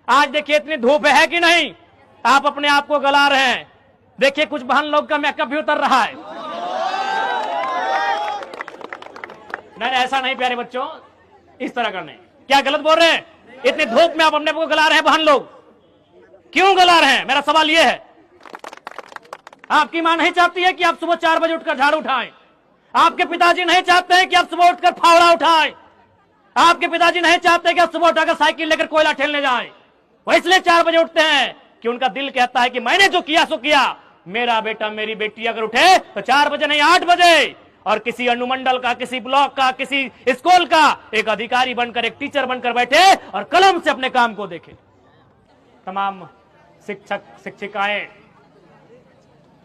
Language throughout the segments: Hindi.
आज देखिए इतनी धूप है कि नहीं, आप अपने आप को गला रहे हैं। देखिए कुछ बहन लोग का मेकअप भी उतर रहा है। नहीं ऐसा नहीं प्यारे बच्चों, इस तरह करने क्या गलत बोल रहे हैं? इतनी धूप में आप अपने को गला रहे हैं बहन लोग, क्यों गला रहे हैं? मेरा सवाल यह है। आपकी मां नहीं चाहती है कि आप सुबह 4 बजे उठकर झाड़ू उठाएं। आपके पिताजी नहीं चाहते हैं कि आप सुबह उठकर फावड़ा उठाएं। आपके पिताजी नहीं चाहते कि आप सुबह उठाकर साइकिल लेकर कोयला ठेलने जाएं। वो इसलिए 4 बजे उठते हैं कि उनका दिल कहता है कि मैंने जो किया सो किया। मेरा बेटा मेरी बेटी अगर उठे तो 4 बजे नहीं 8 बजे, और किसी अनुमंडल का, किसी ब्लॉक का, किसी स्कूल का एक अधिकारी बनकर, एक टीचर बनकर बैठे और कलम से अपने काम को देखे। तमाम शिक्षक, शिक्षिकाएं,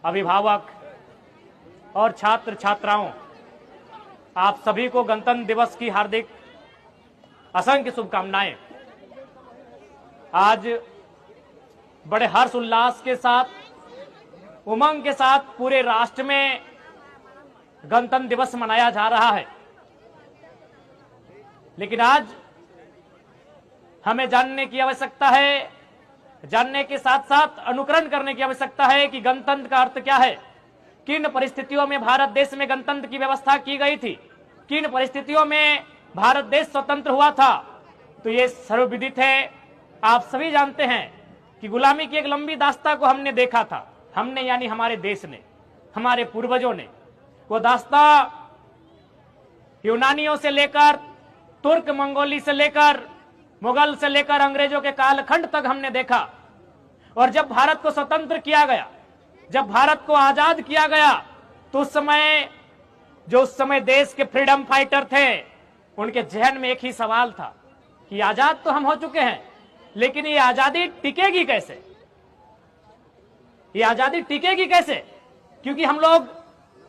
अभिभावक और छात्र छात्राओं, आप सभी को गणतंत्र दिवस की हार्दिक असंख्य शुभकामनाएं। आज बड़े हर्ष उल्लास के साथ, उमंग के साथ पूरे राष्ट्र में गणतंत्र दिवस मनाया जा रहा है। लेकिन आज हमें जानने की आवश्यकता है, जानने के साथ साथ अनुकरण करने की आवश्यकता है कि गणतंत्र का अर्थ क्या है, किन परिस्थितियों में भारत देश में गणतंत्र की व्यवस्था की गई थी, किन परिस्थितियों में भारत देश स्वतंत्र हुआ था। तो ये सर्वविदित है, आप सभी जानते हैं कि गुलामी की एक लंबी दास्ता को हमने देखा था। हमने यानी हमारे देश ने, हमारे पूर्वजों ने। वो दास्ता यूनानियों से लेकर, तुर्क मंगोली से लेकर, मुगल से लेकर अंग्रेजों के कालखंड तक हमने देखा। और जब भारत को स्वतंत्र किया गया, जब भारत को आजाद किया गया, तो उस समय देश के फ्रीडम फाइटर थे, उनके जहन में एक ही सवाल था कि आजाद तो हम हो चुके हैं, लेकिन ये आजादी टिकेगी कैसे? ये आजादी टिकेगी कैसे? क्योंकि हम लोग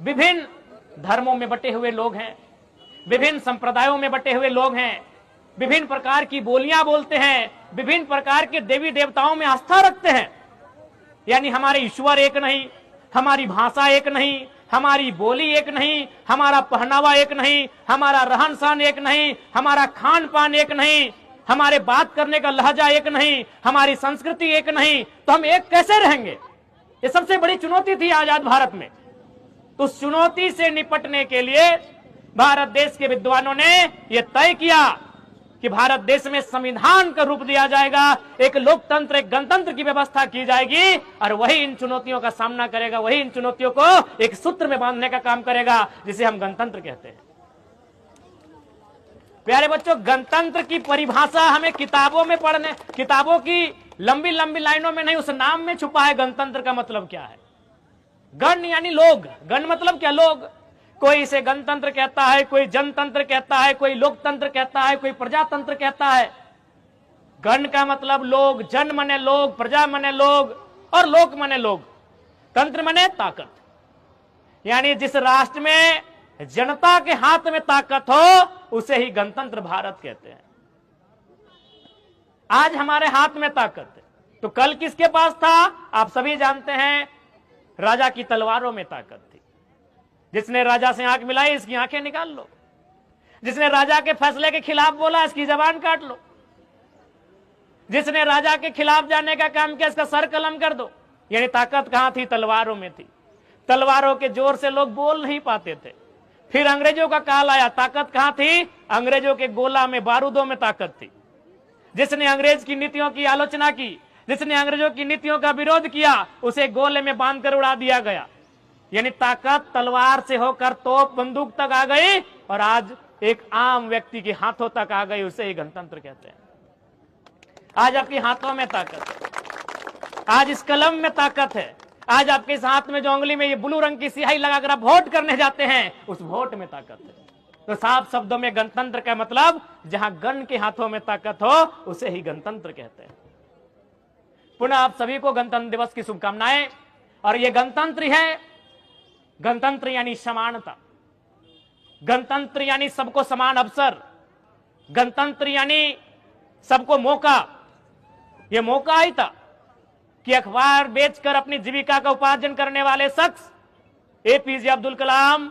विभिन्न धर्मों में बटे हुए लोग हैं, विभिन्न संप्रदायों में बटे हुए लोग हैं, विभिन्न प्रकार की बोलियां बोलते हैं, विभिन्न प्रकार के देवी देवताओं में आस्था रखते हैं। यानी हमारे ईश्वर एक नहीं, हमारी भाषा एक नहीं, हमारी बोली एक नहीं, हमारा पहनावा एक नहीं, हमारा रहन सहन एक नहीं, हमारा खान पान एक नहीं, हमारे बात करने का लहजा एक नहीं, हमारी संस्कृति एक नहीं। तो हम एक कैसे रहेंगे? ये सबसे बड़ी चुनौती थी आजाद भारत में। तो उस चुनौती से निपटने के लिए भारत देश के विद्वानों ने यह तय किया कि भारत देश में संविधान का रूप दिया जाएगा, एक लोकतंत्र, एक गणतंत्र की व्यवस्था की जाएगी, और वही इन चुनौतियों का सामना करेगा, वही इन चुनौतियों को एक सूत्र में बांधने का काम करेगा, जिसे हम गणतंत्र कहते हैं। प्यारे बच्चों, गणतंत्र की परिभाषा हमें किताबों में पढ़ने, किताबों की लंबी लंबी लाइनों में नहीं, उस नाम में छुपा है। गणतंत्र का मतलब क्या है? गण यानी लोग, गण मतलब क्या? लोग। कोई इसे गणतंत्र कहता है, कोई जनतंत्र कहता है, कोई लोकतंत्र कहता है, कोई प्रजातंत्र कहता है। गण का मतलब लोग, जन मने लोग, प्रजा मने लोग, और लोक मने लोग, तंत्र मने ताकत। यानी जिस राष्ट्र में जनता के हाथ में ताकत हो उसे ही गणतंत्र भारत कहते हैं। आज हमारे हाथ में ताकत है, तो कल किसके पास था? आप सभी जानते हैं, राजा की तलवारों में ताकत थी। जिसने राजा से आंख मिलाई, इसकी आंखें निकाल लो। जिसने राजा के फैसले के खिलाफ बोला, इसकी जबान काट लो। जिसने राजा के खिलाफ जाने का काम किया, इसका सर कलम कर दो। यानी ताकत कहां थी? तलवारों में थी। तलवारों के जोर से लोग बोल नहीं पाते थे। फिर अंग्रेजों का काल आया, ताकत कहां थी? अंग्रेजों के गोला में, बारूदों में ताकत थी। जिसने अंग्रेज की नीतियों की आलोचना की, जिसने अंग्रेजों की नीतियों का विरोध किया, उसे गोले में बांधकर उड़ा दिया गया। यानी ताकत तलवार से होकर तोप, बंदूक तक आ गई, और आज एक आम व्यक्ति के हाथों तक आ गई, उसे ही गणतंत्र कहते हैं। आज आपके हाथों में ताकत है, आज इस कलम में ताकत है, आज आपके इस हाथ में जो उंगली में ये ब्लू रंग की स्याही लगाकर आप वोट करने जाते हैं, उस वोट में ताकत है। तो साफ शब्दों में गणतंत्र का मतलब, जहां गण के हाथों में ताकत हो उसे ही गणतंत्र कहते हैं। पुनः आप सभी को गणतंत्र दिवस की शुभकामनाएं। और ये गणतंत्र है, गणतंत्र यानी समानता, गणतंत्र यानी सबको समान अवसर, गणतंत्र यानी सबको मौका। यह मौका ही था कि अखबार बेचकर अपनी जीविका का उपार्जन करने वाले शख्स एपीजे अब्दुल कलाम